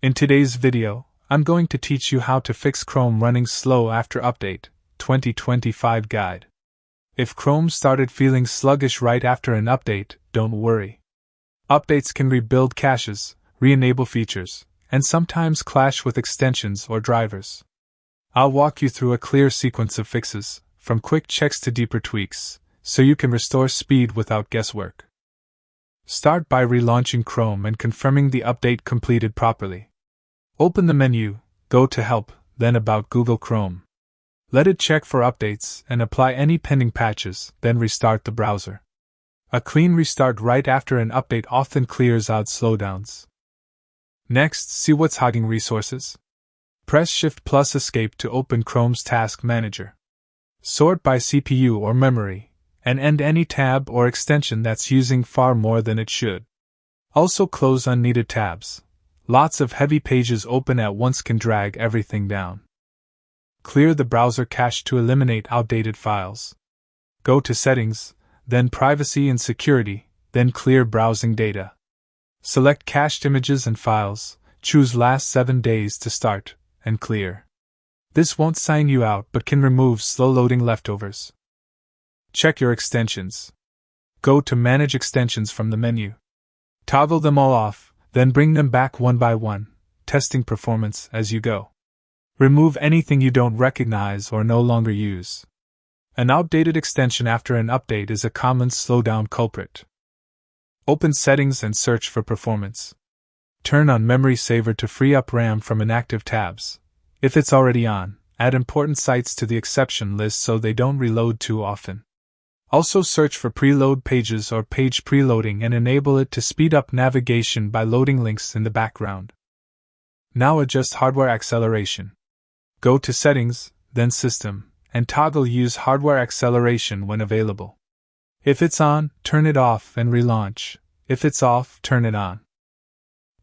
In today's video, I'm going to teach you how to fix Chrome running slow after update, 2025 guide. If Chrome started feeling sluggish right after an update, don't worry. Updates can rebuild caches, re-enable features, and sometimes clash with extensions or drivers. I'll walk you through a clear sequence of fixes, from quick checks to deeper tweaks, so you can restore speed without guesswork. Start by relaunching Chrome and confirming the update completed properly. Open the menu, go to Help, then About Google Chrome. Let it check for updates and apply any pending patches, then restart the browser. A clean restart right after an update often clears out slowdowns. Next, see what's hogging resources. Press Shift+Escape to open Chrome's Task Manager. Sort by CPU or memory, and end any tab or extension that's using far more than it should. Also close unneeded tabs. Lots of heavy pages open at once can drag everything down. Clear the browser cache to eliminate outdated files. Go to Settings, then Privacy and Security, then Clear Browsing Data. Select Cached Images and Files, choose Last 7 days to start, and clear. This won't sign you out but can remove slow-loading leftovers. Check your extensions. Go to Manage Extensions from the menu. Toggle them all off, then bring them back one by one, testing performance as you go. Remove anything you don't recognize or no longer use. An outdated extension after an update is a common slowdown culprit. Open Settings and search for performance. Turn on Memory Saver to free up RAM from inactive tabs. If it's already on, add important sites to the exception list so they don't reload too often. Also search for preload pages or page preloading and enable it to speed up navigation by loading links in the background. Now adjust hardware acceleration. Go to Settings, then System, and toggle Use Hardware Acceleration when available. If it's on, turn it off and relaunch. If it's off, turn it on.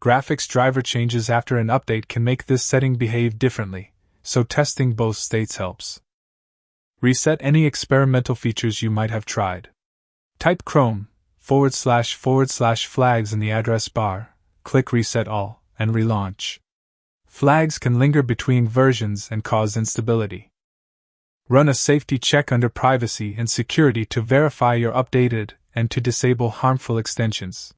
Graphics driver changes after an update can make this setting behave differently, so testing both states helps. Reset any experimental features you might have tried. Type Chrome // flags in the address bar, click Reset All, and relaunch. Flags can linger between versions and cause instability. Run a safety check under Privacy and Security to verify you're updated and to disable harmful extensions.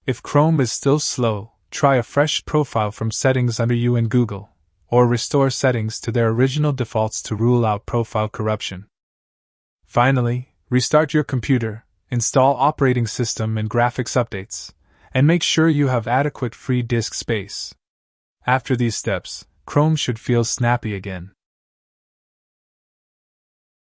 If Chrome is still slow, try a fresh profile from Settings under You in Google, or restore settings to their original defaults to rule out profile corruption. Finally, restart your computer, install operating system and graphics updates, and make sure you have adequate free disk space. After these steps, Chrome should feel snappy again.